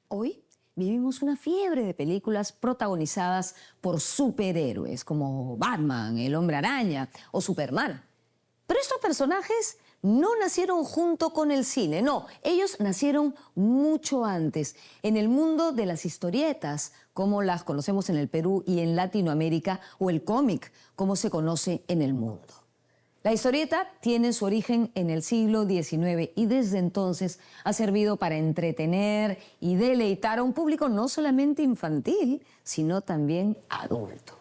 Hoy vivimos una fiebre de películas protagonizadas por superhéroes como Batman, el Hombre Araña o Superman. Pero estos personajes no nacieron junto con el cine, no, ellos nacieron mucho antes, en el mundo de las historietas, como las conocemos en el Perú y en Latinoamérica, o el cómic, como se conoce en el mundo. La historieta tiene su origen en el siglo XIX y desde entonces ha servido para entretener y deleitar a un público no solamente infantil, sino también adulto.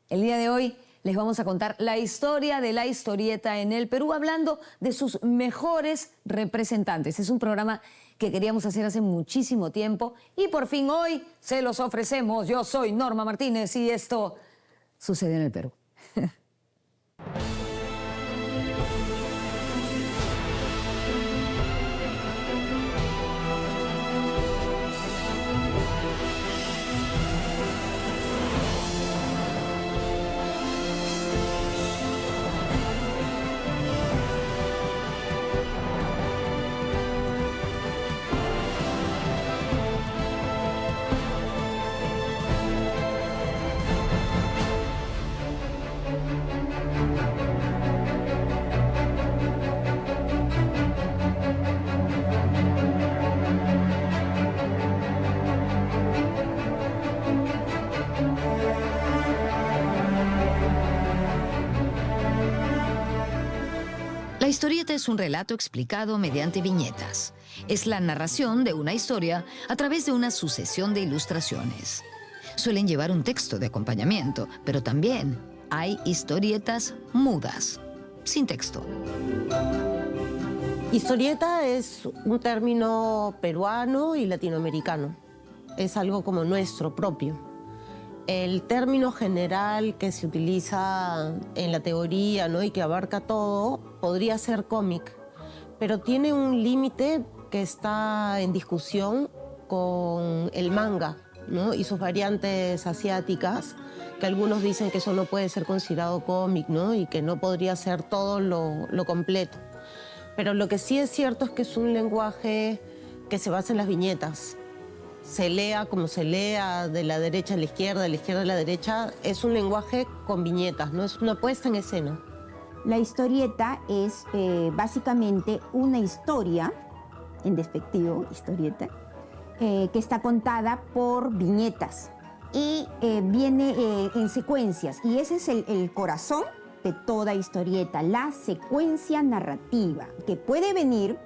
El día de hoy les vamos a contar la historia de la historieta en el Perú, hablando de sus mejores representantes. Es un programa que queríamos hacer hace muchísimo tiempo y por fin hoy se los ofrecemos. Yo soy Norma Martínez y esto sucede en el Perú. La historieta es un relato explicado mediante viñetas. Es la narración de una historia a través de una sucesión de ilustraciones. Suelen llevar un texto de acompañamiento, pero también hay historietas mudas, sin texto. Historieta es un término peruano y latinoamericano. Es algo como nuestro propio. El término general que se utiliza en la teoría, ¿no?, y que abarca todo, podría ser cómic, pero tiene un límite que está en discusión con el manga, ¿no?, y sus variantes asiáticas, que algunos dicen que eso no puede ser considerado cómic, ¿no?, y que no podría ser todo lo completo. Pero lo que sí es cierto es que es un lenguaje que se basa en las viñetas. Se lea como se lea, de la derecha a la izquierda, de la izquierda a la derecha, es un lenguaje con viñetas, no es una puesta en escena. La historieta es básicamente una historia, en despectivo, historieta, que está contada por viñetas y viene en secuencias. Y ese es el corazón de toda historieta, la secuencia narrativa, que puede venir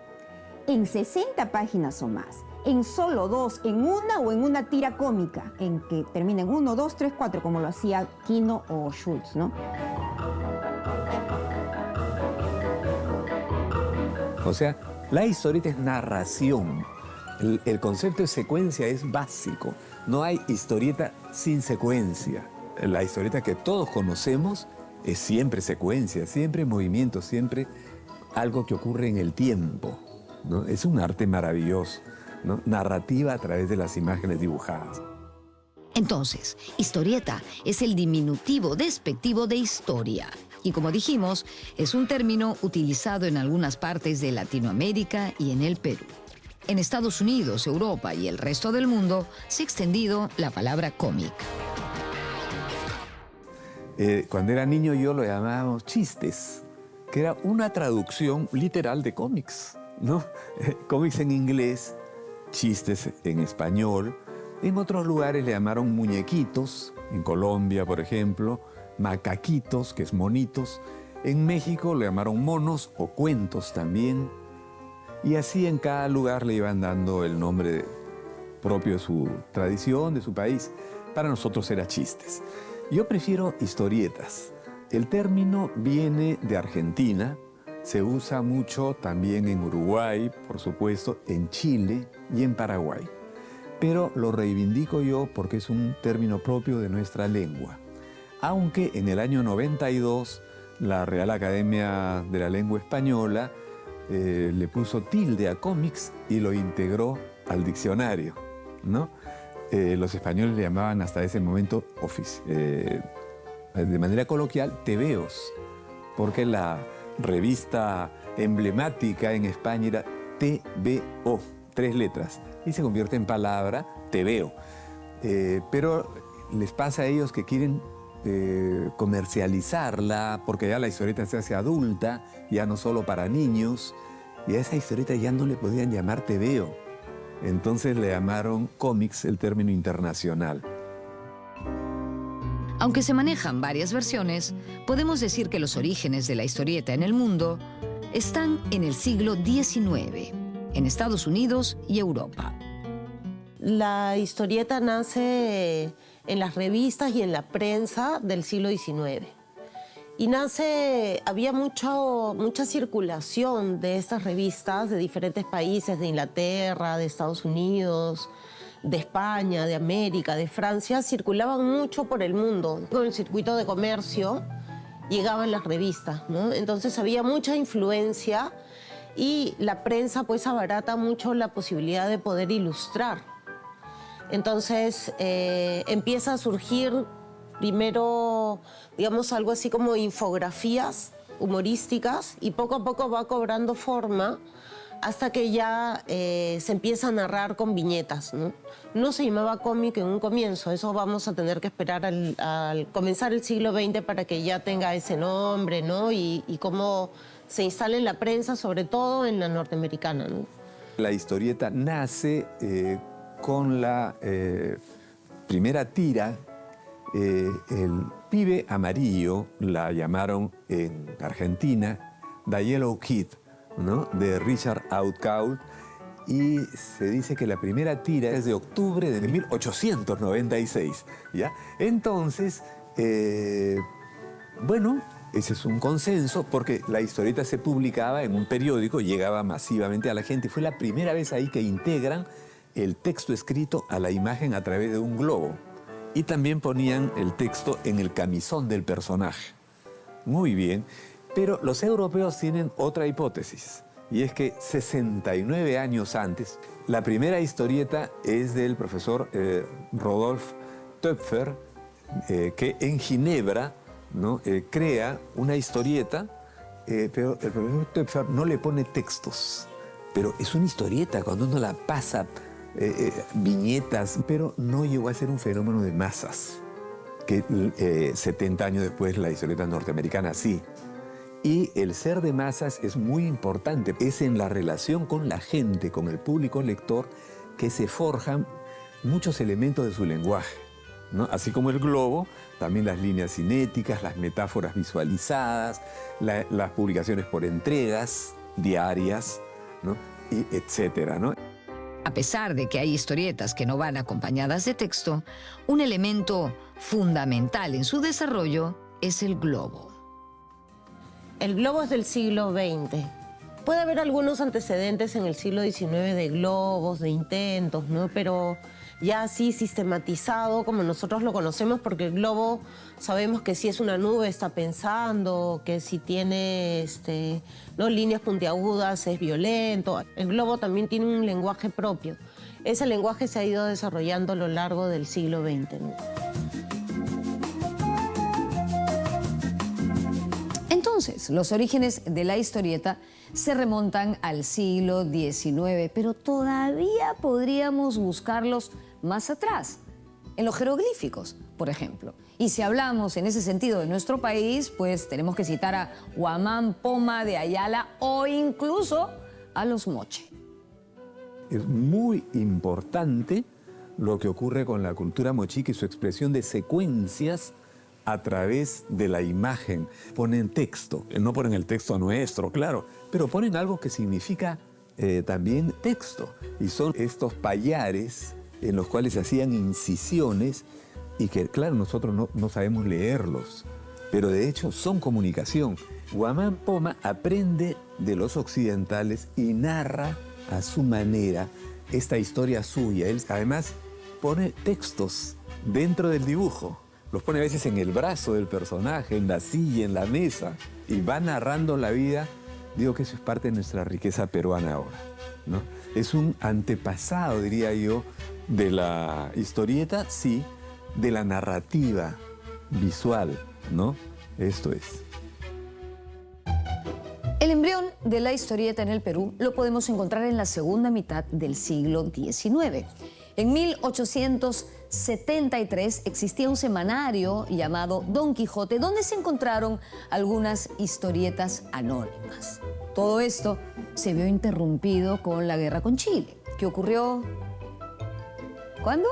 en 60 páginas o más, en solo 2, en una o en una tira cómica, en que termina en 1, 2, 3, 4, como lo hacía Quino o Schultz, ¿no? O sea, la historieta es narración. El concepto de secuencia es básico. No hay historieta sin secuencia. La historieta que todos conocemos es siempre secuencia, siempre movimiento, siempre algo que ocurre en el tiempo, ¿no? Es un arte maravilloso, ¿no? Narrativa a través de las imágenes dibujadas. Entonces, historieta es el diminutivo despectivo de historia. Y como dijimos, es un término utilizado en algunas partes de Latinoamérica y en el Perú. En Estados Unidos, Europa y el resto del mundo se ha extendido la palabra cómic. Cuando era niño yo lo llamábamos chistes, que era una traducción literal de cómics, ¿no? Cómics en inglés, chistes en español. En otros lugares le llamaron muñequitos, en Colombia, por ejemplo, macaquitos, que es monitos. En México le llamaron monos o cuentos también. Y así en cada lugar le iban dando el nombre propio de su tradición, de su país. Para nosotros era chistes. Yo prefiero historietas. El término viene de Argentina, se usa mucho también en Uruguay, por supuesto, en Chile y en Paraguay. Pero lo reivindico yo porque es un término propio de nuestra lengua. Aunque en el año 92 la Real Academia de la Lengua Española le puso tilde a cómics y lo integró al diccionario, ¿no? Los españoles le llamaban hasta ese momento, de manera coloquial, tebeos, porque la revista emblemática en España era TVO, 3 letras. y se convierte en palabra tebeo. Pero les pasa a ellos que quieren comercializarla porque ya la historieta se hace adulta, ya no solo para niños, y a esa historieta ya no le podían llamar tebeo. Entonces le llamaron cómics, el término internacional. Aunque se manejan varias versiones, podemos decir que los orígenes de la historieta en el mundo están en el siglo XIX, en Estados Unidos y Europa. La historieta nace en las revistas y en la prensa del siglo XIX. Y había mucha circulación de estas revistas de diferentes países, de Inglaterra, de Estados Unidos, de España, de América, de Francia, circulaban mucho por el mundo. Con el circuito de comercio llegaban las revistas, ¿no? Entonces había mucha influencia y la prensa pues abarata mucho la posibilidad de poder ilustrar. Entonces empieza a surgir primero, digamos, algo así como infografías humorísticas y poco a poco va cobrando forma hasta que ya se empieza a narrar con viñetas, ¿no? No se llamaba cómic en un comienzo, eso vamos a tener que esperar al comenzar el siglo XX para que ya tenga ese nombre, ¿no? Y cómo se instala en la prensa, sobre todo en la norteamericana, ¿no? La historieta nace con la primera tira. El pibe amarillo, la llamaron en Argentina, The Yellow Kid, ¿no? De Richard Outcault, y se dice que la primera tira es de octubre de 1896, ¿ya? Entonces, bueno, ese es un consenso porque la historieta se publicaba en un periódico, llegaba masivamente a la gente. Fue la primera vez ahí que integran el texto escrito a la imagen a través de un globo. Y también ponían el texto en el camisón del personaje. Muy bien, pero los europeos tienen otra hipótesis, y es que 69 años antes, la primera historieta es del profesor Rodolphe Töpfer, que en Ginebra, ¿no? Crea una historieta, pero el profesor Töpfer no le pone textos, pero es una historieta cuando uno la pasa, viñetas, pero no llegó a ser un fenómeno de masas, que 70 años después la historieta norteamericana sí. Y el ser de masas es muy importante, es en la relación con la gente, con el público lector, que se forjan muchos elementos de su lenguaje, ¿no? Así como el globo, también las líneas cinéticas, las metáforas visualizadas, las publicaciones por entregas diarias, ¿no? Y etcétera, ¿no? A pesar de que hay historietas que no van acompañadas de texto, un elemento fundamental en su desarrollo es el globo. El globo es del siglo XX. Puede haber algunos antecedentes en el siglo XIX de globos, de intentos, ¿no? Pero ya así sistematizado como nosotros lo conocemos, porque el globo sabemos que si es una nube está pensando, que si tiene ¿no? líneas puntiagudas es violento. El globo también tiene un lenguaje propio. Ese lenguaje se ha ido desarrollando a lo largo del siglo XX, ¿no? Entonces, los orígenes de la historieta se remontan al siglo XIX, pero todavía podríamos buscarlos más atrás, en los jeroglíficos, por ejemplo. Y si hablamos en ese sentido de nuestro país, pues tenemos que citar a Huamán Poma de Ayala o incluso a los Moche. Es muy importante lo que ocurre con la cultura mochica y su expresión de secuencias a través de la imagen. Ponen texto, no ponen el texto nuestro, claro, pero ponen algo que significa también texto. Y son estos payares en los cuales se hacían incisiones y que, claro, nosotros no sabemos leerlos, pero de hecho son comunicación. Huamán Poma aprende de los occidentales y narra a su manera esta historia suya. Él además pone textos dentro del dibujo. Los pone a veces en el brazo del personaje, en la silla, en la mesa, y va narrando la vida. Digo que eso es parte de nuestra riqueza peruana ahora, ¿no? Es un antepasado, diría yo, de la historieta, sí, de la narrativa visual, ¿no? Esto es. El embrión de la historieta en el Perú lo podemos encontrar en la segunda mitad del siglo XIX. En 1873 existía un semanario llamado Don Quijote, donde se encontraron algunas historietas anónimas. Todo esto se vio interrumpido con la guerra con Chile. ¿Qué ocurrió? ¿Cuándo?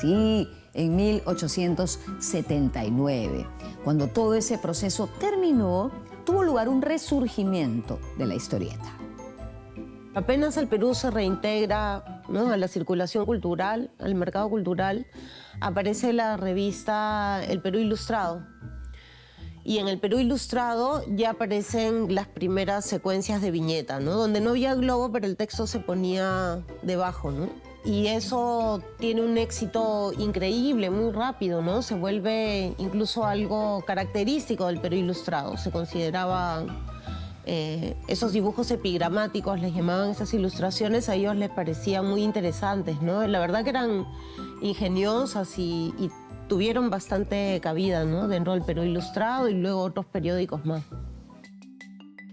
Sí, en 1879. Cuando todo ese proceso terminó, tuvo lugar un resurgimiento de la historieta. Apenas el Perú se reintegra, ¿no?, a la circulación cultural, al mercado cultural, aparece la revista El Perú Ilustrado. Y en El Perú Ilustrado ya aparecen las primeras secuencias de viñeta, ¿no?, donde no había globo, pero el texto se ponía debajo, ¿no? Y eso tiene un éxito increíble, muy rápido, ¿no? Se vuelve incluso algo característico del Perú Ilustrado. Se consideraba esos dibujos epigramáticos, les llamaban esas ilustraciones, a ellos les parecían muy interesantes, ¿no? La verdad que eran ingeniosas y tuvieron bastante cabida, ¿no?, dentro del Perú Ilustrado y luego otros periódicos más.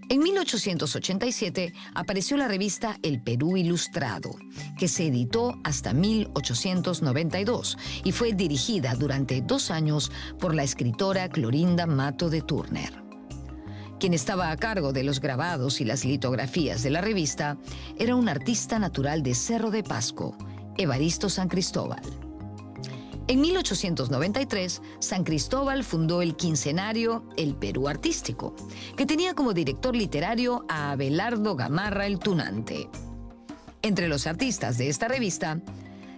En 1887 apareció la revista El Perú Ilustrado, que se editó hasta 1892 y fue dirigida durante 2 años por la escritora Clorinda Mato de Turner. Quien estaba a cargo de los grabados y las litografías de la revista era un artista natural de Cerro de Pasco, Evaristo San Cristóbal. En 1893, San Cristóbal fundó el quincenario El Perú Artístico, que tenía como director literario a Abelardo Gamarra el Tunante. Entre los artistas de esta revista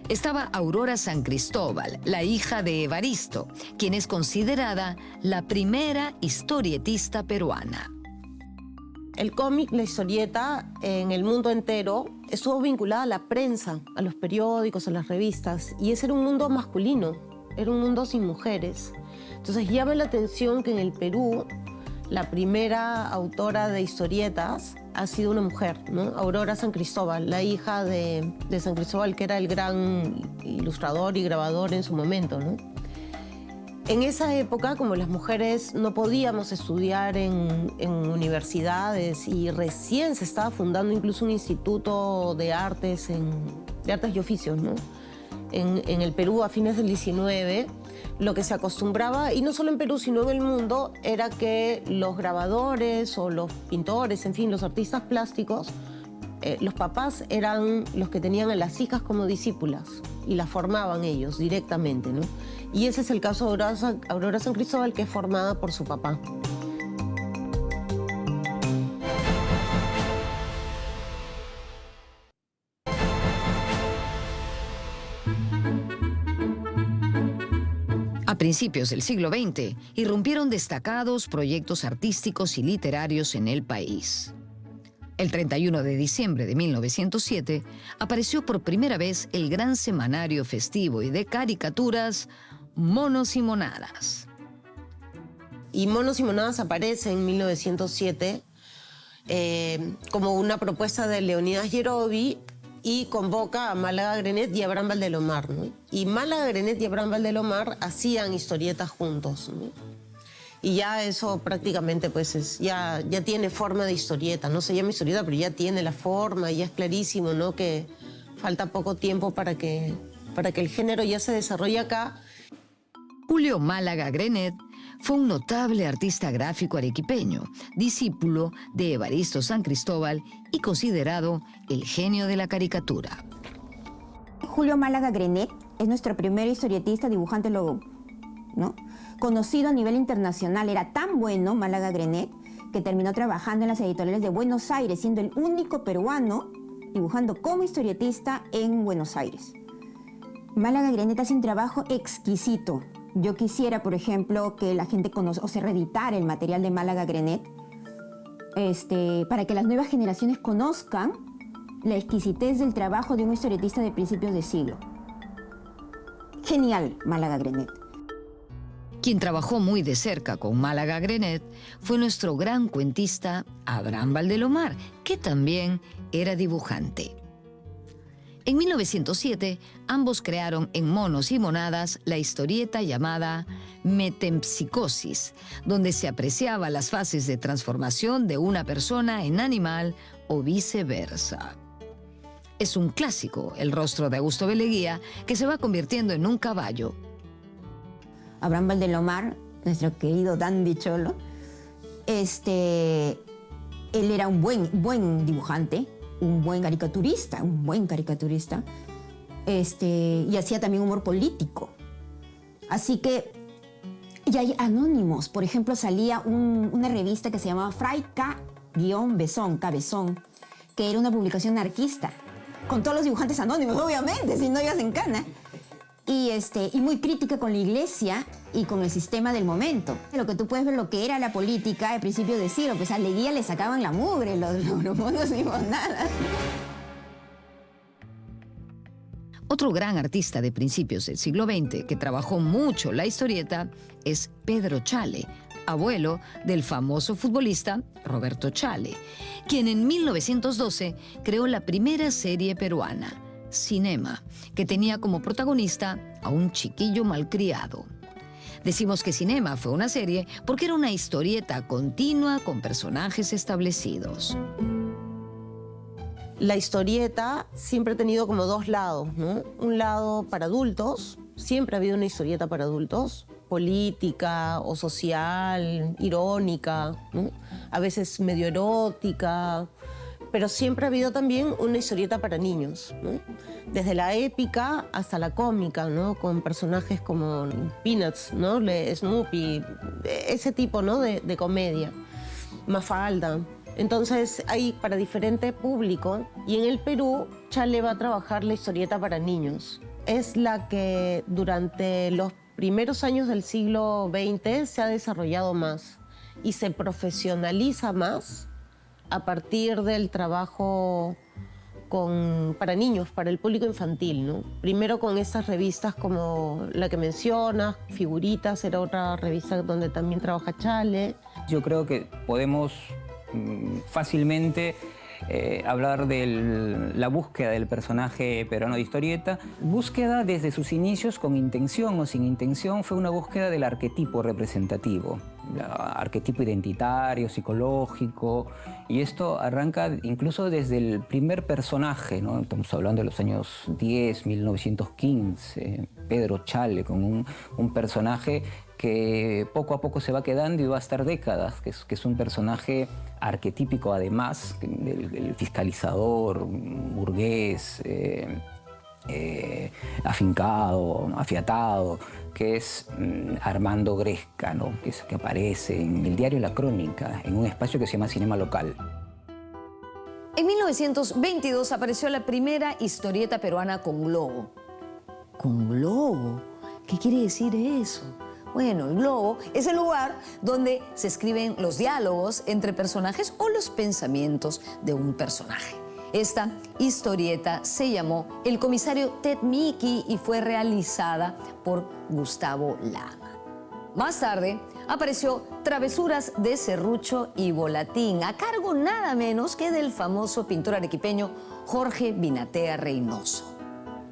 estaba Aurora San Cristóbal, la hija de Evaristo, quien es considerada la primera historietista peruana. El cómic, la historieta, en el mundo entero estuvo vinculada a la prensa, a los periódicos, a las revistas, y ese era un mundo masculino, era un mundo sin mujeres. Entonces llama la atención que en el Perú la primera autora de historietas ha sido una mujer, ¿no? Aurora San Cristóbal, la hija de San Cristóbal, que era el gran ilustrador y grabador en su momento, ¿no? En esa época, como las mujeres no podíamos estudiar en universidades y recién se estaba fundando incluso un instituto de artes, de artes y oficios, ¿no?, en el Perú a fines del 19, lo que se acostumbraba, y no solo en Perú, sino en el mundo, era que los grabadores o los pintores, en fin, los artistas plásticos, los papás eran los que tenían a las hijas como discípulas y las formaban ellos directamente, ¿no? Y ese es el caso de Aurora San Cristóbal, que es formada por su papá. A principios del siglo XX, irrumpieron destacados proyectos artísticos y literarios en el país. El 31 de diciembre de 1907 apareció por primera vez el gran semanario festivo y de caricaturas Monos y Monadas. Y Monos y Monadas aparece en 1907 como una propuesta de Leonidas Yerovi y convoca a Málaga Grenet y Abraham Valdelomar, ¿no? Y Málaga Grenet y Abraham Valdelomar hacían historietas juntos, ¿no? Y ya eso prácticamente pues ya tiene forma de historieta. No se llama historieta, pero ya tiene la forma, ya es clarísimo, ¿no?, que falta poco tiempo para que el género ya se desarrolle acá. Julio Málaga Grenet fue un notable artista gráfico arequipeño, discípulo de Evaristo San Cristóbal y considerado el genio de la caricatura. Julio Málaga Grenet es nuestro primer historietista dibujante logo, ¿no?, conocido a nivel internacional. Era tan bueno Málaga Grenet que terminó trabajando en las editoriales de Buenos Aires, siendo el único peruano dibujando como historietista en Buenos Aires. Málaga Grenet hace un trabajo exquisito. Yo quisiera, por ejemplo, que la gente conozca o se reeditara el material de Málaga Grenet, para que las nuevas generaciones conozcan la exquisitez del trabajo de un historietista de principios de siglo. Genial, Málaga Grenet. Quien trabajó muy de cerca con Málaga Grenet fue nuestro gran cuentista Abraham Valdelomar, que también era dibujante. En 1907, ambos crearon en Monos y Monadas la historieta llamada Metempsicosis, donde se apreciaba las fases de transformación de una persona en animal o viceversa. Es un clásico el rostro de Augusto B. Leguía, que se va convirtiendo en un caballo. Abraham Valdelomar, nuestro querido Dandy Cholo, él era un buen dibujante, un buen caricaturista, y hacía también humor político. Así que, y hay anónimos. Por ejemplo, salía una revista que se llamaba Fray K-Besón, Cabezón, que era una publicación anarquista, con todos los dibujantes anónimos, obviamente, si no ibas en cana. Y muy crítica con la iglesia y con el sistema del momento. Lo que tú puedes ver, lo que era la política al principio del siglo, pues a Leguía le sacaban la mugre los monos y monadas. Otro gran artista de principios del siglo XX que trabajó mucho la historieta es Pedro Chale, abuelo del famoso futbolista Roberto Chale, quien en 1912 creó la primera serie peruana, Cinema, que tenía como protagonista a un chiquillo malcriado. Decimos que Cinema fue una serie porque era una historieta continua con personajes establecidos. La historieta siempre ha tenido como dos lados, ¿no? Un lado para adultos, siempre ha habido una historieta para adultos, política o social, irónica, ¿no? A veces medio erótica, pero siempre ha habido también una historieta para niños, ¿no? Desde la épica hasta la cómica, ¿no? Con personajes como Peanuts, ¿no? Snoopy, ese tipo, ¿no? de comedia, Mafalda. Entonces hay para diferente público, y en el Perú Chale va a trabajar la historieta para niños. Es la que durante los primeros años del siglo XX se ha desarrollado más y se profesionaliza más a partir del trabajo para niños, para el público infantil, ¿no? Primero con esas revistas como la que mencionas, Figuritas, era otra revista donde también trabaja Chale. Yo creo que podemos fácilmente hablar de la búsqueda del personaje peruano de historieta. Búsqueda desde sus inicios, con intención o sin intención, fue una búsqueda del arquetipo representativo, arquetipo identitario, psicológico, y esto arranca incluso desde el primer personaje, ¿no? Estamos hablando de los años 10, 1915, Pedro Chale, con un personaje que poco a poco se va quedando y va a estar décadas, que es un personaje arquetípico además, el fiscalizador, burgués, afincado, afiatado, que es Armando Gresca, ¿no? que aparece en el diario La Crónica, en un espacio que se llama Cinema Local. En 1922 apareció la primera historieta peruana con globo. ¿Con globo? ¿Qué quiere decir eso? Bueno, el globo es el lugar donde se escriben los diálogos entre personajes o los pensamientos de un personaje. Esta historieta se llamó El comisario Ted Mickey y fue realizada por Gustavo Lama. Más tarde apareció Travesuras de Serrucho y Volatín, a cargo nada menos que del famoso pintor arequipeño Jorge Binatea Reynoso.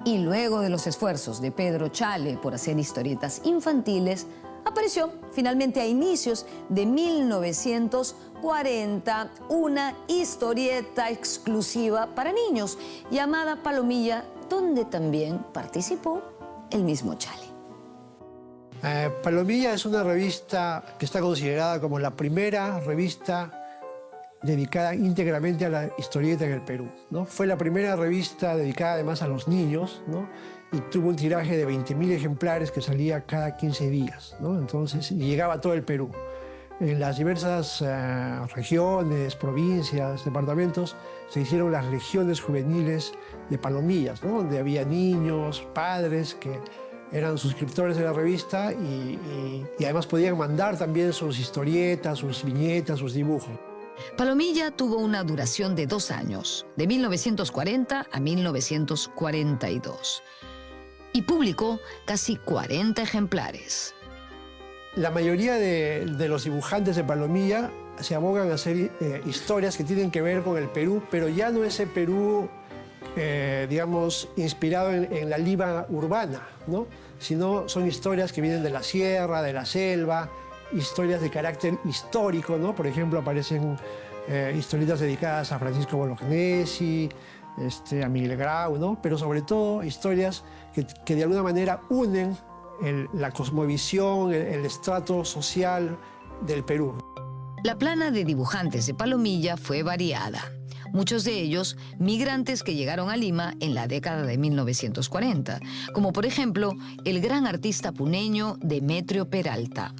Y luego de los esfuerzos de Pedro Chale por hacer historietas infantiles, apareció finalmente a inicios de 1940 una historieta exclusiva para niños llamada Palomilla, donde también participó el mismo Chale. Palomilla es una revista que está considerada como la primera revista dedicada íntegramente a la historieta en el Perú, ¿no? Fue la primera revista dedicada además a los niños, ¿no? Y tuvo un tiraje de 20.000 ejemplares que salía cada 15 días, ¿no? Entonces, y llegaba a todo el Perú. En las diversas regiones, provincias, departamentos, se hicieron las legiones juveniles de Palomillas, ¿no? Donde había niños, padres que eran suscriptores de la revista y además podían mandar también sus historietas, sus viñetas, sus dibujos. Palomilla tuvo una duración de 2 años, de 1940 a 1942, y publicó casi 40 ejemplares. La mayoría de los dibujantes de Palomilla se abogan a hacer historias que tienen que ver con el Perú, pero ya no ese Perú digamos, inspirado en la Lima urbana, ¿no? Sino son historias que vienen de la sierra, de la selva, historias de carácter histórico, ¿no? Por ejemplo, aparecen historietas dedicadas a Francisco Bolognesi, a Miguel Grau, ¿no? Pero sobre todo historias que de alguna manera unen la cosmovisión, el estrato social del Perú. La plana de dibujantes de Palomilla fue variada. Muchos de ellos migrantes que llegaron a Lima en la década de 1940, como por ejemplo el gran artista puneño Demetrio Peralta.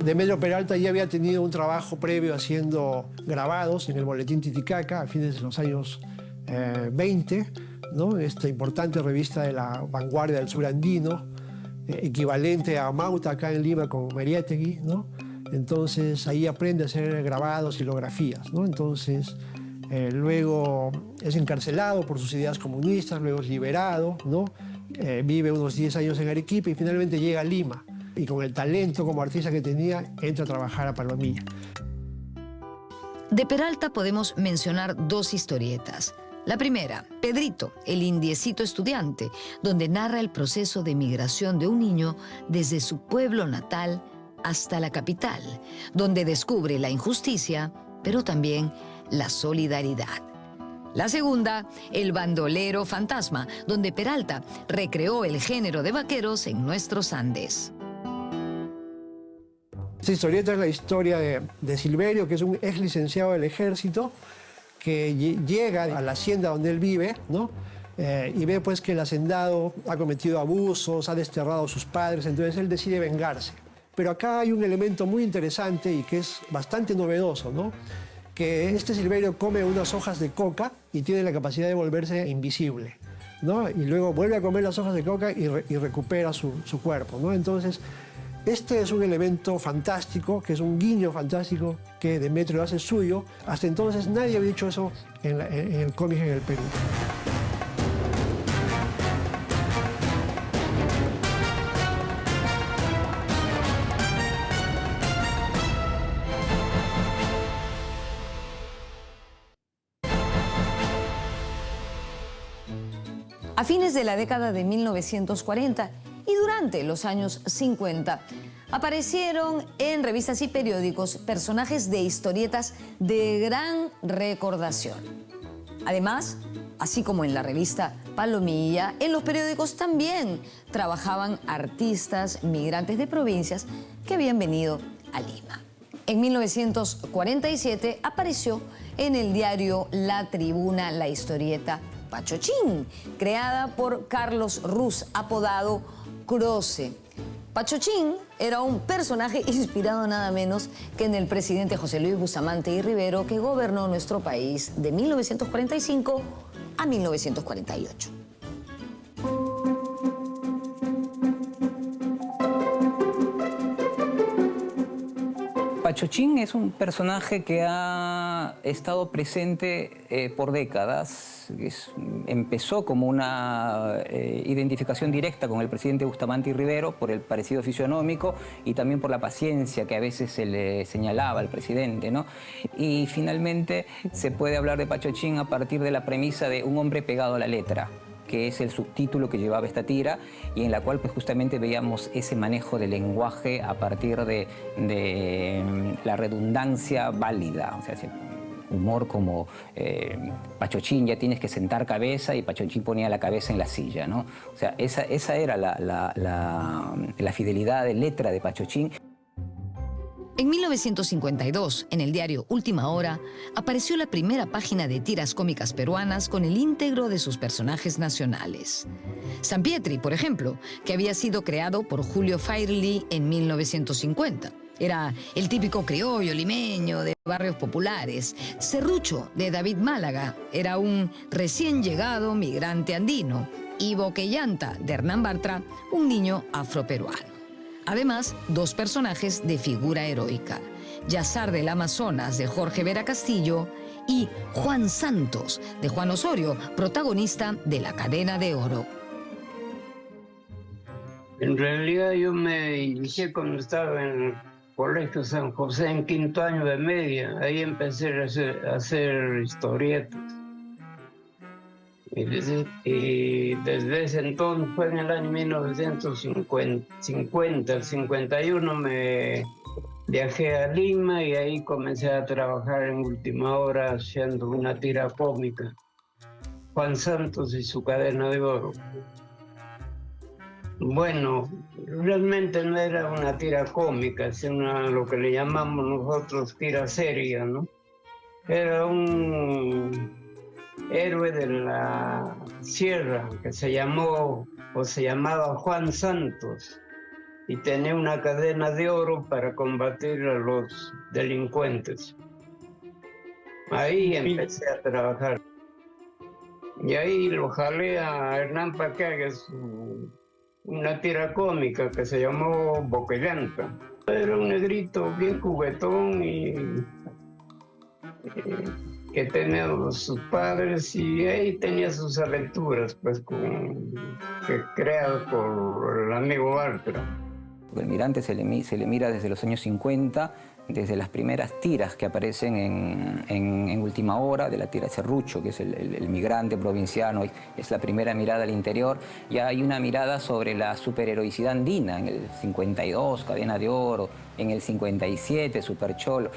Demetrio Peralta ya había tenido un trabajo previo haciendo grabados en el Boletín Titicaca a fines de los años 20, ¿no? Esta importante revista de la vanguardia del sur andino, equivalente a Mauta acá en Lima con Mariátegui, ¿no? Entonces ahí aprende a hacer grabados y logografías, ¿no? Entonces luego es encarcelado por sus ideas comunistas, luego es liberado, ¿no? Vive unos 10 años en Arequipa y finalmente llega a Lima. Y con el talento como artista que tenía, entra a trabajar a Palomilla. De Peralta podemos mencionar dos historietas. La primera, Pedrito, el indiecito estudiante, donde narra el proceso de migración de un niño desde su pueblo natal hasta la capital, donde descubre la injusticia, pero también la solidaridad. La segunda, El bandolero fantasma, donde Peralta recreó el género de vaqueros en nuestros Andes. Esta historieta es la historia de Silverio, que es un ex licenciado del ejército, que llega a la hacienda donde él vive, ¿no? Y ve pues que el hacendado ha cometido abusos, ha desterrado a sus padres, entonces él decide vengarse. Pero acá hay un elemento muy interesante y que es bastante novedoso, ¿no? Que este Silverio come unas hojas de coca y tiene la capacidad de volverse invisible, ¿no? Y luego vuelve a comer las hojas de coca y recupera su cuerpo, ¿no? Entonces, este es un elemento fantástico, que es un guiño fantástico que Demetrio hace suyo. Hasta entonces nadie había dicho eso en el cómic en el Perú. A fines de la década de 1940 y durante los años 50, aparecieron en revistas y periódicos personajes de historietas de gran recordación. Además, así como en la revista Palomilla, en los periódicos también trabajaban artistas migrantes de provincias que habían venido a Lima. En 1947 apareció en el diario La Tribuna la historieta Pachochín, creada por Carlos Ruz, apodado Croce. Pachochín era un personaje inspirado nada menos que en el presidente José Luis Bustamante y Rivero, que gobernó nuestro país de 1945 a 1948. Pachochín es un personaje que ha estado presente por décadas. Empezó como una identificación directa con el presidente Bustamante y Rivero por el parecido fisionómico y también por la paciencia que a veces se le señalaba al presidente, ¿no? Y finalmente se puede hablar de Pachochín a partir de la premisa de un hombre pegado a la letra, que es el subtítulo que llevaba esta tira y en la cual pues justamente veíamos ese manejo del lenguaje a partir de la redundancia válida, o sea, humor como Pachochín, ya tienes que sentar cabeza, y Pachochín ponía la cabeza en la silla, ¿no? O sea, esa era la fidelidad de letra de Pachochín. En 1952, en el diario Última Hora, apareció la primera página de tiras cómicas peruanas con el íntegro de sus personajes nacionales. San Pietri, por ejemplo, que había sido creado por Julio Fairley en 1950. Era el típico criollo limeño de barrios populares. Serrucho, de David Málaga, era un recién llegado migrante andino. Y Boquellanta, de Hernán Bartra, un niño afroperuano. Además, dos personajes de figura heroica: Yazar del Amazonas, de Jorge Vera Castillo, y Juan Santos, de Juan Osorio, protagonista de La Cadena de Oro. En realidad yo me inicié cuando estaba en el Colegio San José, en quinto año de media. Ahí empecé a hacer historietas. Y desde ese entonces, fue en el año 1950, el 51, me viajé a Lima y ahí comencé a trabajar en Última Hora haciendo una tira cómica. Juan Santos y su cadena de oro. Bueno, realmente no era una tira cómica, sino lo que le llamamos nosotros tira seria, ¿no? Era un héroe de la sierra que se llamaba Juan Santos y tenía una cadena de oro para combatir a los delincuentes. Ahí empecé a trabajar. Y ahí lo jalé a Hernán para que haga una tira cómica que se llamó Boquellanta. Era un negrito bien juguetón y que tenía sus padres y ahí tenía sus aventuras, pues, creadas por el amigo Bartra. El Mirante se le mira desde los años 50, desde las primeras tiras que aparecen en Última Hora, de la tira Serrucho, que es el migrante provinciano, es la primera mirada al interior. Ya hay una mirada sobre la superheroicidad andina, en el 52, Cadena de Oro, en el 57, Supercholo.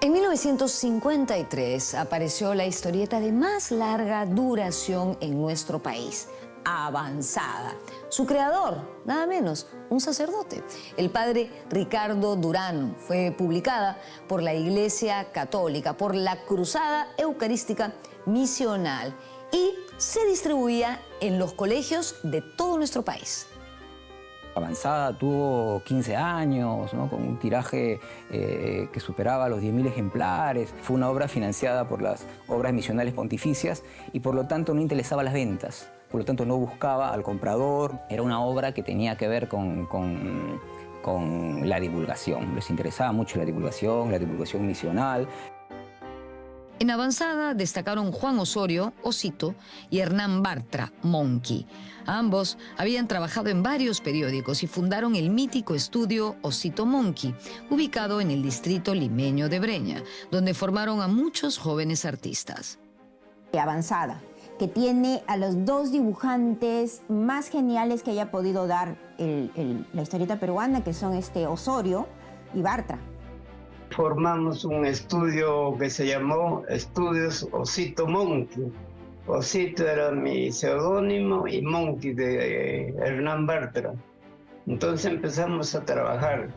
En 1953 apareció la historieta de más larga duración en nuestro país, Avanzada. Su creador, nada menos, un sacerdote, el padre Ricardo Durán. Fue publicada por la Iglesia Católica, por la Cruzada Eucarística Misional y se distribuía en los colegios de todo nuestro país. Avanzada tuvo 15 años, ¿no? Con un tiraje que superaba los 10.000 ejemplares. Fue una obra financiada por las obras misionales pontificias y por lo tanto no interesaba las ventas. Por lo tanto no buscaba al comprador. Era una obra que tenía que ver con la divulgación. Les interesaba mucho la divulgación misional. En Avanzada destacaron Juan Osorio, Osito, y Hernán Bartra, Monkey. Ambos habían trabajado en varios periódicos y fundaron el mítico estudio Osito Monkey, ubicado en el distrito limeño de Breña, donde formaron a muchos jóvenes artistas. Avanzada, que tiene a los dos dibujantes más geniales que haya podido dar la historieta peruana, que son Osorio y Bartra. Formamos un estudio que se llamó Estudios Osito Monkey. Osito era mi seudónimo y Monkey de Hernán Bartra. Entonces empezamos a trabajar,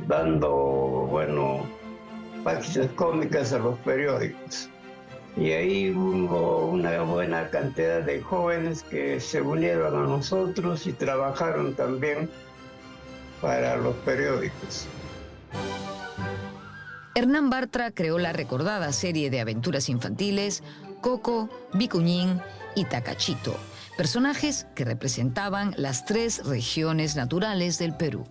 dando, páginas cómicas a los periódicos. Y ahí hubo una buena cantidad de jóvenes que se unieron a nosotros y trabajaron también para los periódicos. Hernán Bartra creó la recordada serie de aventuras infantiles Coco, Vicuñín y Takachito, personajes que representaban las 3 regiones naturales del Perú.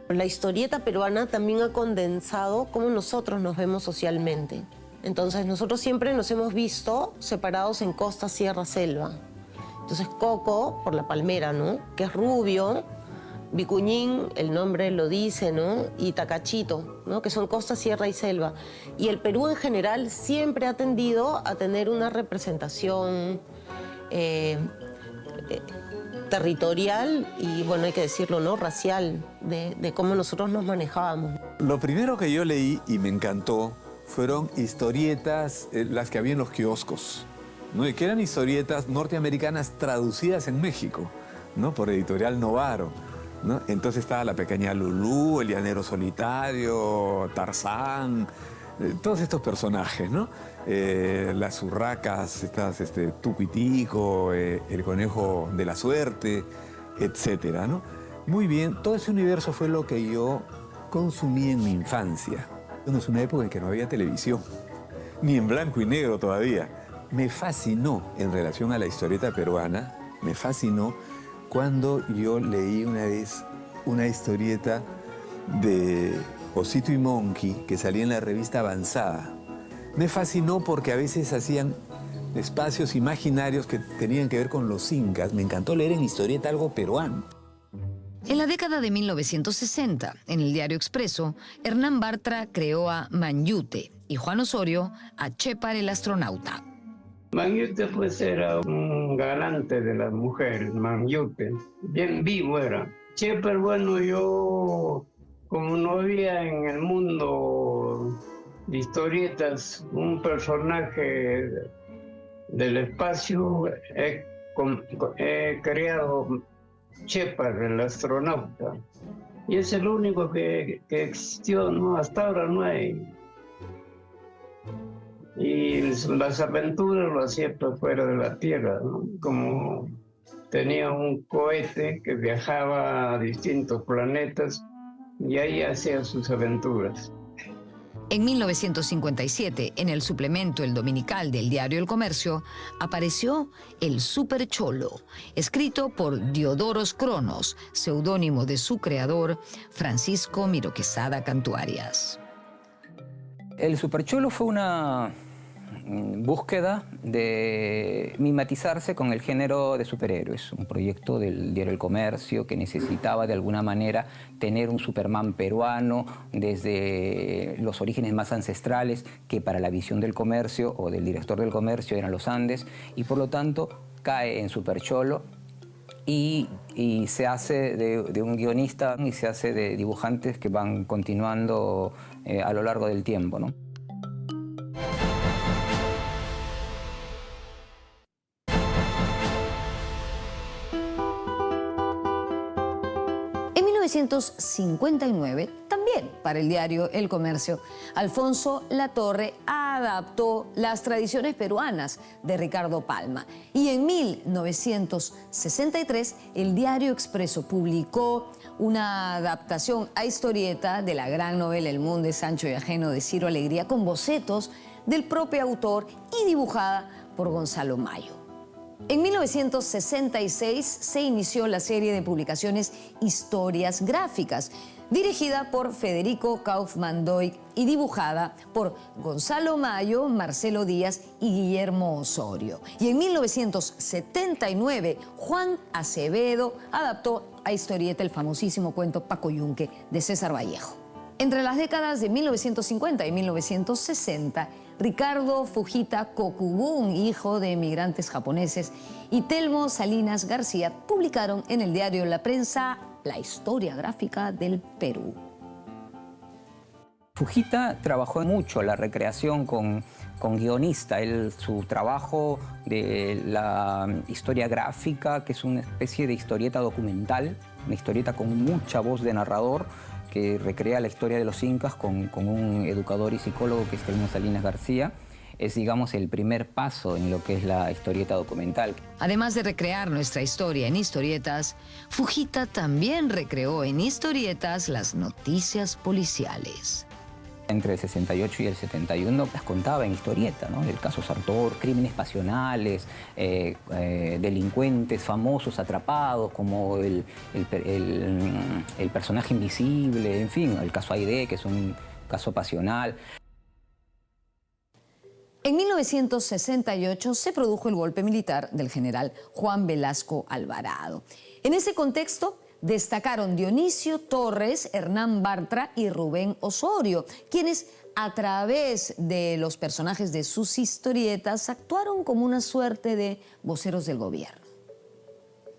La historieta peruana también ha condensado cómo nosotros nos vemos socialmente. Entonces nosotros siempre nos hemos visto separados en costa, sierra, selva. Entonces Coco, por la palmera, ¿no? Que es rubio. Vicuñín, el nombre lo dice, ¿no? Y Takachito, ¿no? Que son costa, sierra y selva. Y el Perú en general siempre ha tendido a tener una representación territorial y, hay que decirlo, ¿no? Racial, de cómo nosotros nos manejábamos. Lo primero que yo leí y me encantó fueron historietas, las que había en los kioscos, ¿no? Y que eran historietas norteamericanas traducidas en México, ¿no? Por Editorial Novaro, ¿no? Entonces estaba La Pequeña Lulú, El Llanero Solitario, Tarzán, todos estos personajes, ¿no? Las urracas, Tucuitico, El Conejo de la Suerte, etcétera, ¿no? Muy bien, todo ese universo fue lo que yo consumí en mi infancia. Es una época en que no había televisión, ni en blanco y negro todavía. Me fascinó en relación a la historieta peruana, me fascinó cuando yo leí una vez una historieta de Osito y Monkey que salía en la revista Avanzada. Me fascinó porque a veces hacían espacios imaginarios que tenían que ver con los incas. Me encantó leer en historieta algo peruano. En la década de 1960, en el diario Expreso, Hernán Bartra creó a Manyute, y Juan Osorio a Chepar el astronauta. Mangyute pues era un galante de las mujeres, Mangyute, bien vivo era. Chepar, bueno, yo como no había en el mundo de historietas un personaje del espacio, he creado Chepar, el astronauta. Y es el único que existió, ¿no? Hasta ahora no hay. Y las aventuras lo hacía por fuera de la Tierra, ¿no? Como tenía un cohete que viajaba a distintos planetas y ahí hacía sus aventuras. En 1957, en el suplemento El Dominical del diario El Comercio, apareció El Super Cholo, escrito por Diodoros Cronos, seudónimo de su creador, Francisco Miro Quesada Cantuarias. El Super Cholo fue una búsqueda de mimetizarse con el género de superhéroes, un proyecto del diario El Comercio que necesitaba de alguna manera tener un Superman peruano desde los orígenes más ancestrales, que para la visión del Comercio o del director del Comercio eran los Andes, y por lo tanto cae en Super Cholo y se hace de un guionista y se hace de dibujantes que van continuando a lo largo del tiempo, ¿no? En 1959, también para el diario El Comercio, Alfonso Latorre adaptó Las tradiciones peruanas de Ricardo Palma. Y en 1963, el diario Expreso publicó una adaptación a historieta de la gran novela El mundo es Sancho y ajeno de Ciro Alegría, con bocetos del propio autor y dibujada por Gonzalo Mayo. En 1966 se inició la serie de publicaciones Historias Gráficas, dirigida por Federico Kaufmann Doig y dibujada por Gonzalo Mayo, Marcelo Díaz y Guillermo Osorio. Y en 1979, Juan Acevedo adaptó a historieta el famosísimo cuento Paco Yunque de César Vallejo. Entre las décadas de 1950 y 1960, Ricardo Fujita Kokubun, hijo de emigrantes japoneses, y Telmo Salinas García publicaron en el diario La Prensa la historia gráfica del Perú. Fujita trabajó mucho la recreación con guionista. Su trabajo de la historia gráfica, que es una especie de historieta documental, una historieta con mucha voz de narrador, que recrea la historia de los incas con un educador y psicólogo que es Telmo Salinas García, es, digamos, el primer paso en lo que es la historieta documental. Además de recrear nuestra historia en historietas, Fujita también recreó en historietas las noticias policiales. Entre el 68 y el 71 las contaba en historieta, ¿no? El caso Sartor, crímenes pasionales, delincuentes famosos atrapados, como el personaje invisible, en fin, el caso Aide, que es un caso pasional. En 1968 se produjo el golpe militar del general Juan Velasco Alvarado. En ese contexto destacaron Dionisio Torres, Hernán Bartra y Rubén Osorio, quienes a través de los personajes de sus historietas actuaron como una suerte de voceros del gobierno.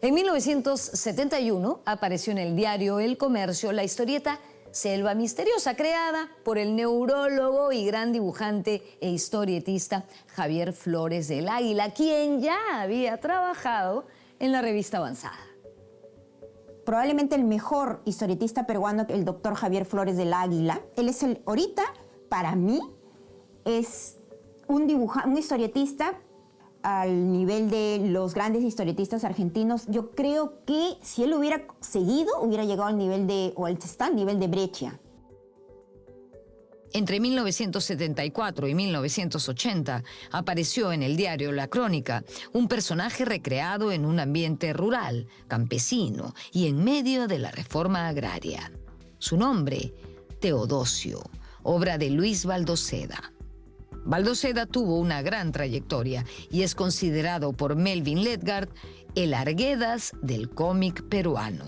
En 1971 apareció en el diario El Comercio la historieta Selva Misteriosa, creada por el neurólogo y gran dibujante e historietista Javier Flores del Águila, quien ya había trabajado en la revista Avanzada. Probablemente el mejor historietista peruano, el doctor Javier Flores del Águila. Él es ahorita, para mí, es un historietista al nivel de los grandes historietistas argentinos. Yo creo que si él hubiera seguido, hubiera llegado al nivel de, o está al nivel de Breccia. Entre 1974 y 1980 apareció en el diario La Crónica un personaje recreado en un ambiente rural, campesino y en medio de la reforma agraria. Su nombre, Teodosio, obra de Luis Baldoseda. Baldoseda tuvo una gran trayectoria y es considerado por Melvin Ledgard el Arguedas del cómic peruano.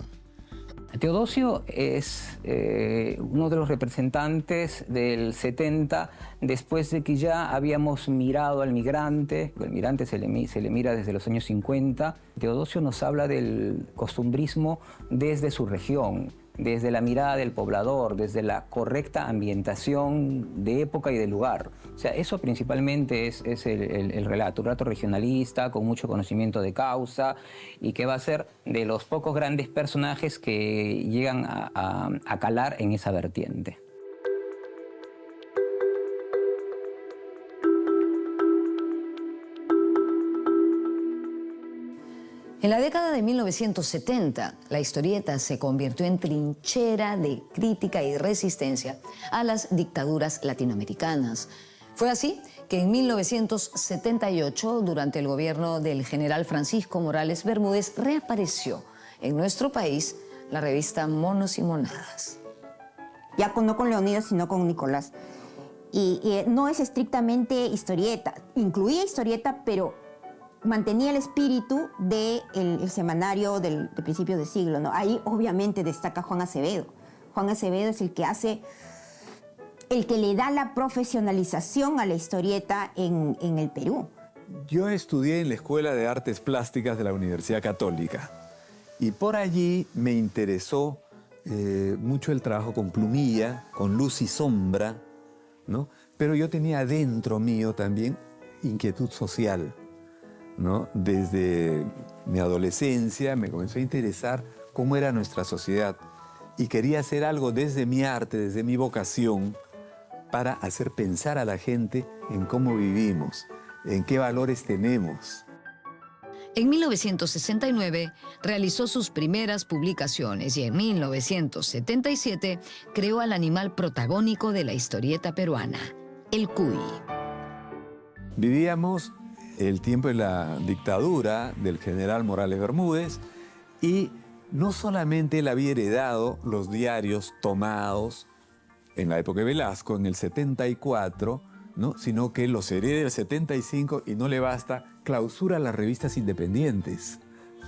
Teodosio es uno de los representantes del 70, después de que ya habíamos mirado al migrante. El migrante se le mira desde los años 50. Teodosio nos habla del costumbrismo desde su región, desde la mirada del poblador, desde la correcta ambientación de época y de lugar. O sea, eso principalmente es el relato, un relato regionalista, con mucho conocimiento de causa, y que va a ser de los pocos grandes personajes que llegan a calar en esa vertiente. En la década de 1970, la historieta se convirtió en trinchera de crítica y resistencia a las dictaduras latinoamericanas. Fue así que en 1978, durante el gobierno del general Francisco Morales Bermúdez, reapareció en nuestro país la revista Monos y Monadas. Ya no con Leonidas, sino con Nicolás. Y no es estrictamente historieta, incluía historieta, pero mantenía el espíritu del semanario de principios de siglo, ¿no? Ahí obviamente destaca Juan Acevedo. Juan Acevedo es el que le da la profesionalización a la historieta en el Perú. Yo estudié en la Escuela de Artes Plásticas de la Universidad Católica y por allí me interesó mucho el trabajo con plumilla, con luz y sombra, ¿no? Pero yo tenía dentro mío también inquietud social, ¿no? Desde mi adolescencia me comenzó a interesar cómo era nuestra sociedad y quería hacer algo desde mi arte, desde mi vocación, para hacer pensar a la gente en cómo vivimos, en qué valores tenemos. En 1969 realizó sus primeras publicaciones y en 1977 creó al animal protagónico de la historieta peruana, el cuy. Vivíamos el tiempo de la dictadura del general Morales Bermúdez y no solamente él había heredado los diarios tomados en la época de Velasco, en el 74, ¿no? Sino que los hereda en el 75 y no le basta, clausura las revistas independientes,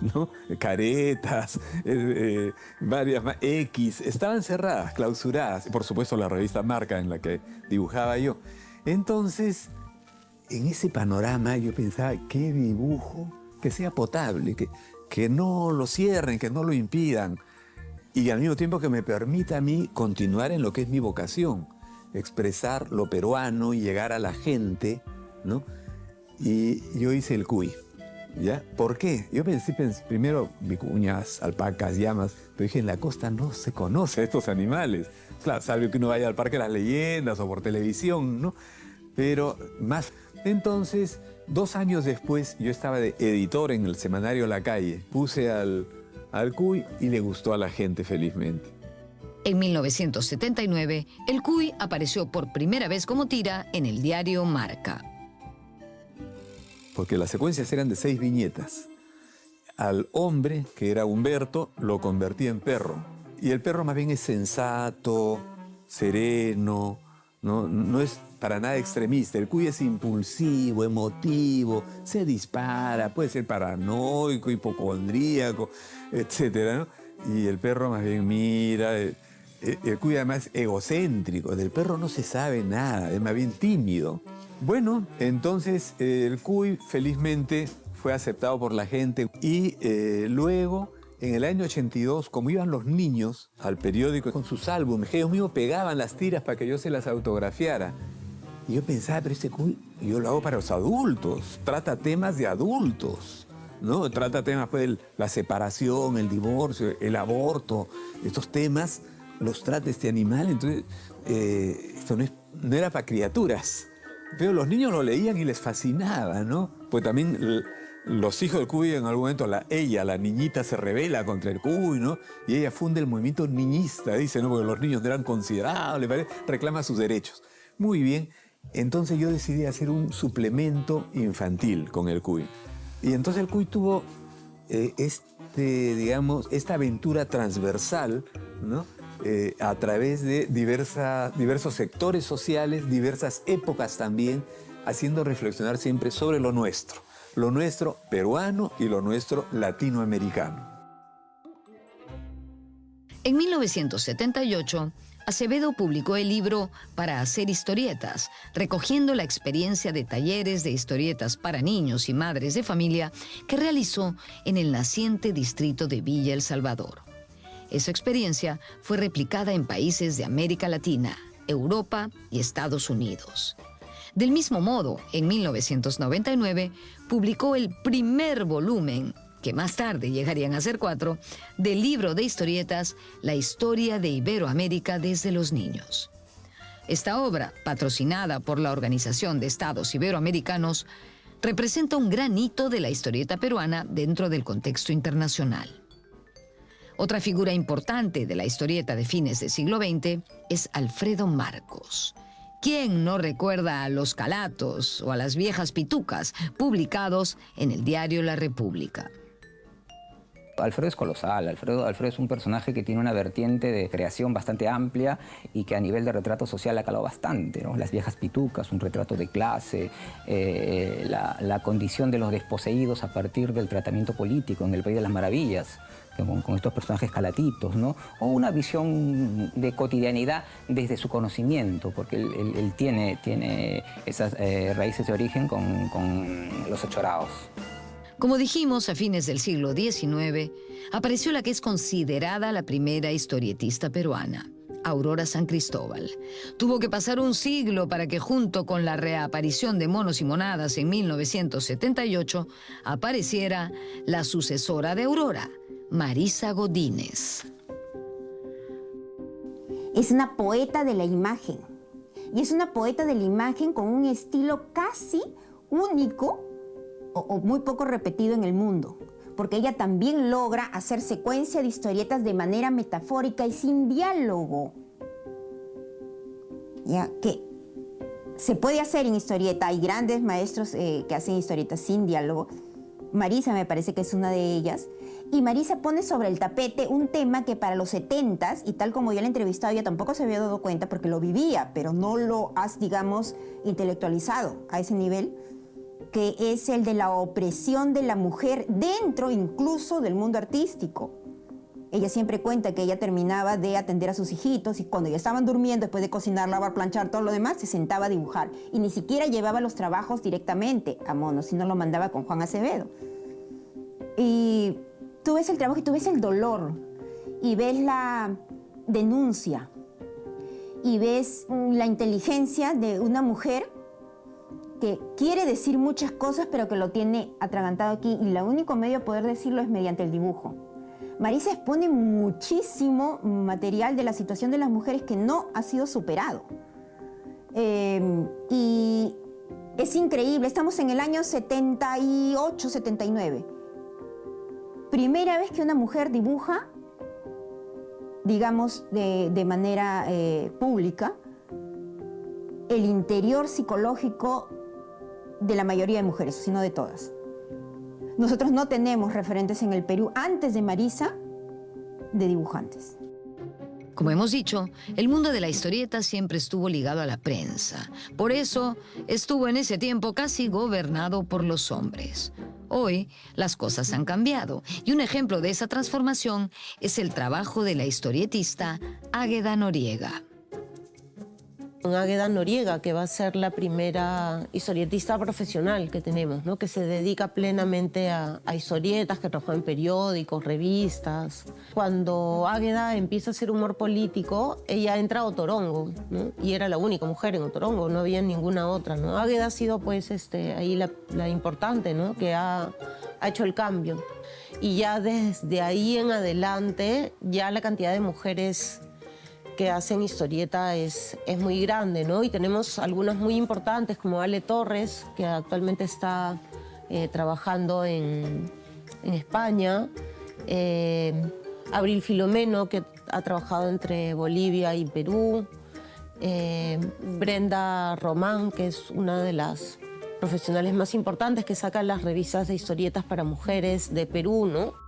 ¿no? Caretas, varias más, X, estaban cerradas, clausuradas. Por supuesto la revista Marca en la que dibujaba yo. Entonces, en ese panorama yo pensaba, qué dibujo, que sea potable, que no lo cierren, que no lo impidan. Y al mismo tiempo que me permita a mí continuar en lo que es mi vocación, expresar lo peruano y llegar a la gente, ¿no? Y yo hice el cuy, ¿ya? ¿Por qué? Yo pensé primero vicuñas, alpacas, llamas, pero dije, en la costa no se conoce a estos animales. Claro, salvo que uno vaya al Parque de las Leyendas o por televisión, ¿no? Pero más. Entonces, 2 años después, yo estaba de editor en el semanario La Calle. Puse al cuy y le gustó a la gente felizmente. En 1979, el cuy apareció por primera vez como tira en el diario Marca. Porque las secuencias eran de 6 viñetas. Al hombre, que era Humberto, lo convertí en perro. Y el perro más bien es sensato, sereno, no es para nada extremista. El cuy es impulsivo, emotivo, se dispara, puede ser paranoico, hipocondríaco, etcétera, ¿no? Y el perro más bien mira. El cuy además es egocéntrico. Del perro no se sabe nada, es más bien tímido. Bueno, entonces el cuy felizmente fue aceptado por la gente y luego, en el año 82, como iban los niños al periódico con sus álbumes, ellos mismos pegaban las tiras para que yo se las autografiara. Y yo pensaba, pero este cuy yo lo hago para los adultos, trata temas de adultos, ¿no? Trata temas pues, la separación, el divorcio, el aborto, estos temas los trata este animal, entonces esto no era para criaturas. Pero los niños lo leían y les fascinaba, ¿no? Pues también los hijos del cuy en algún momento, la niñita se rebela contra el cuy, ¿no? Y ella funde el movimiento niñista, dice, ¿no? Porque los niños no eran considerables, ¿vale? Reclama sus derechos. Muy bien, entonces yo decidí hacer un suplemento infantil con el cuy. Y entonces el cuy tuvo esta aventura transversal, ¿no? A través de diversos sectores sociales, diversas épocas también, haciendo reflexionar siempre sobre lo nuestro peruano y lo nuestro latinoamericano. En 1978, Acevedo publicó el libro Para hacer historietas, recogiendo la experiencia de talleres de historietas para niños y madres de familia que realizó en el naciente distrito de Villa El Salvador. Esa experiencia fue replicada en países de América Latina, Europa y Estados Unidos. Del mismo modo, en 1999, publicó el primer volumen, que más tarde llegarían a ser 4, del libro de historietas La historia de Iberoamérica desde los niños. Esta obra, patrocinada por la Organización de Estados Iberoamericanos, representa un gran hito de la historieta peruana dentro del contexto internacional. Otra figura importante de la historieta de fines del siglo XX es Alfredo Marcos. ¿Quién no recuerda a Los Calatos o a Las Viejas Pitucas, publicados en el diario La República? Alfredo es colosal. Alfredo es un personaje que tiene una vertiente de creación bastante amplia y que a nivel de retrato social ha calado bastante, ¿no? Las Viejas Pitucas, un retrato de clase, la condición de los desposeídos a partir del tratamiento político en el País de las Maravillas, con estos personajes calatitos, ¿no? O una visión de cotidianidad desde su conocimiento, porque él tiene esas raíces de origen con los achorados. Como dijimos, a fines del siglo XIX, apareció la que es considerada la primera historietista peruana, Aurora San Cristóbal. Tuvo que pasar un siglo para que, junto con la reaparición de Monos y Monadas en 1978, apareciera la sucesora de Aurora, Marisa Godínez. Es una poeta de la imagen. Y es una poeta de la imagen con un estilo casi único o muy poco repetido en el mundo, porque ella también logra hacer secuencia de historietas de manera metafórica y sin diálogo. Ya que se puede hacer en historieta, hay grandes maestros que hacen historietas sin diálogo. Marisa me parece que es una de ellas. Y Marisa pone sobre el tapete un tema que para los 70s, y tal como yo la he entrevistado, ella tampoco se había dado cuenta porque lo vivía, pero no lo has, digamos, intelectualizado a ese nivel, que es el de la opresión de la mujer dentro incluso del mundo artístico. Ella siempre cuenta que ella terminaba de atender a sus hijitos y cuando ya estaban durmiendo, después de cocinar, lavar, planchar, todo lo demás, se sentaba a dibujar. Y ni siquiera llevaba los trabajos directamente a Monos, sino lo mandaba con Juan Acevedo. Y tú ves el trabajo y tú ves el dolor, y ves la denuncia, y ves la inteligencia de una mujer que quiere decir muchas cosas, pero que lo tiene atragantado aquí, y el único medio de poder decirlo es mediante el dibujo. Marisa expone muchísimo material de la situación de las mujeres que no ha sido superado. Y es increíble, estamos en el año 78, 79. Primera vez que una mujer dibuja, digamos, de manera pública, el interior psicológico de la mayoría de mujeres, sino de todas. Nosotros no tenemos referentes en el Perú, antes de Marisa, de dibujantes. Como hemos dicho, el mundo de la historieta siempre estuvo ligado a la prensa. Por eso, estuvo en ese tiempo casi gobernado por los hombres. Hoy, las cosas han cambiado, y un ejemplo de esa transformación es el trabajo de la historietista Águeda Noriega. Águeda Noriega, que va a ser la primera historietista profesional que tenemos, ¿no? Que se dedica plenamente a historietas, que trabajó en periódicos, revistas. Cuando Águeda empieza a hacer humor político, ella entra a Otorongo, ¿no? Y era la única mujer en Otorongo, no había ninguna otra, ¿no? Águeda ha sido pues ahí la importante, ¿no? Que ha hecho el cambio. Y ya desde ahí en adelante, ya la cantidad de mujeres que hacen historieta es muy grande, ¿no? Y tenemos algunas muy importantes como Ale Torres, que actualmente está trabajando en España, Abril Filomeno, que ha trabajado entre Bolivia y Perú, Brenda Román, que es una de las profesionales más importantes que sacan las revistas de historietas para mujeres de Perú, ¿no?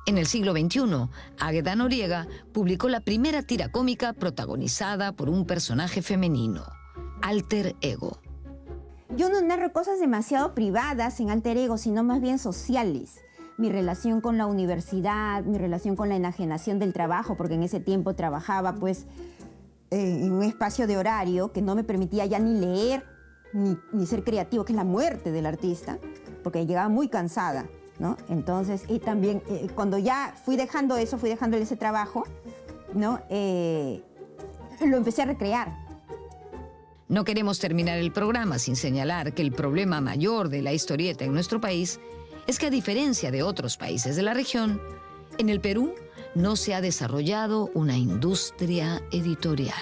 En el siglo XXI, Águeda Noriega publicó la primera tira cómica protagonizada por un personaje femenino, Alter Ego. Yo no narro cosas demasiado privadas en Alter Ego, sino más bien sociales. mi relación con la universidad, mi relación con la enajenación del trabajo, porque en ese tiempo trabajaba pues en un espacio de horario que no me permitía ya ni leer ni ser creativo, que es la muerte del artista, porque llegaba muy cansada, ¿no? Entonces, y también cuando ya fui dejando eso, fui dejando ese trabajo, ¿no? Lo empecé a recrear. No queremos terminar el programa sin señalar que el problema mayor de la historieta en nuestro país es que, a diferencia de otros países de la región, en el Perú no se ha desarrollado una industria editorial.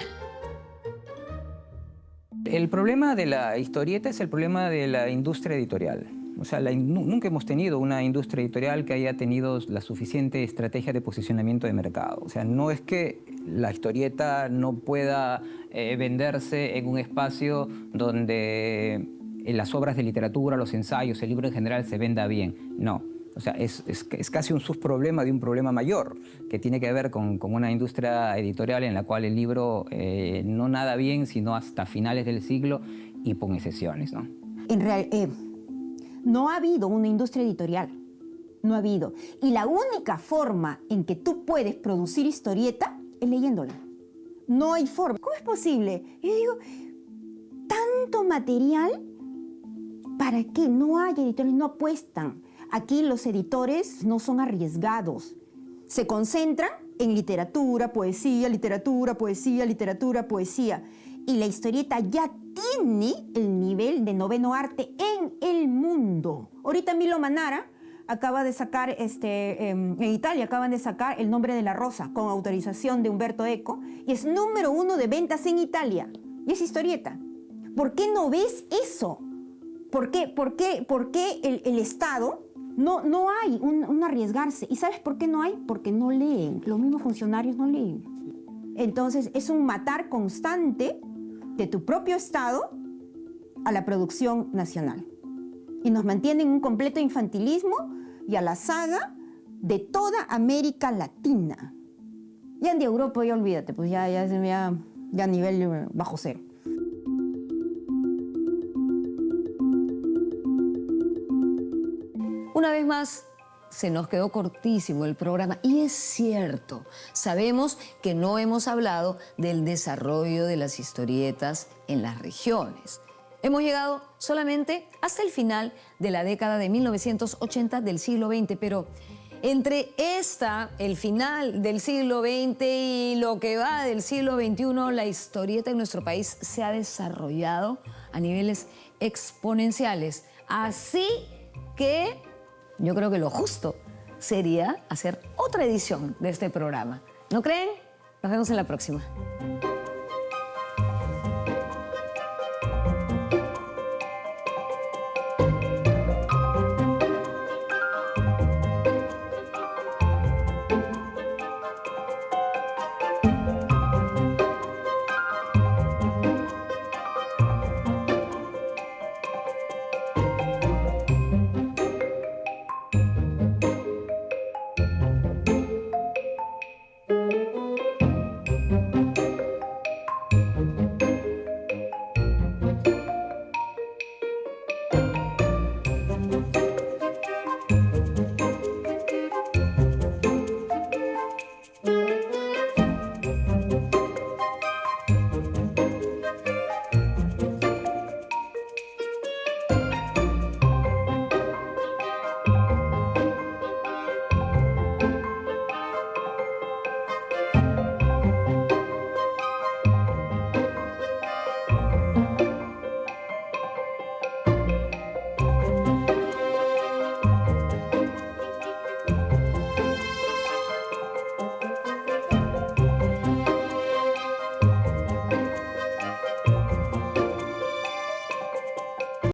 El problema de la historieta es el problema de la industria editorial. O sea, nunca hemos tenido una industria editorial que haya tenido la suficiente estrategia de posicionamiento de mercado. O sea, no es que la historieta no pueda venderse en un espacio donde las obras de literatura, los ensayos, el libro en general se venda bien. No. O sea, es casi un subproblema de un problema mayor que tiene que ver con una industria editorial en la cual el libro no nada bien sino hasta finales del siglo y con excepciones, ¿no? En realidad, no ha habido una industria editorial. No ha habido. Y la única forma en que tú puedes producir historieta es leyéndola. No hay forma. ¿Cómo es posible? Yo digo, tanto material, ¿para qué? No hay editores, no apuestan. Aquí los editores no son arriesgados. Se concentran en literatura, poesía, literatura, poesía, literatura, poesía. Y la historieta ya tiene el nivel de noveno arte en el mundo. Ahorita Milo Manara acaba de sacar, en Italia acaban de sacar El nombre de la rosa con autorización de Umberto Eco y es número 1 de ventas en Italia. Y es historieta. ¿Por qué no ves eso? ¿Por qué el Estado no hay un arriesgarse? ¿Y sabes por qué no hay? Porque no leen. Los mismos funcionarios no leen. Entonces es un matar constante de tu propio Estado a la producción nacional. Y nos mantiene en un completo infantilismo y a la saga de toda América Latina. Ya en de Europa, ya olvídate, pues ya a nivel bajo cero. Una vez más, se nos quedó cortísimo el programa y es cierto, sabemos que no hemos hablado del desarrollo de las historietas en las regiones. Hemos llegado solamente hasta el final de la década de 1980 del siglo XX, pero entre el final del siglo XX y lo que va del siglo XXI, la historieta en nuestro país se ha desarrollado a niveles exponenciales. Así que yo creo que lo justo sería hacer otra edición de este programa. ¿No creen? Nos vemos en la próxima.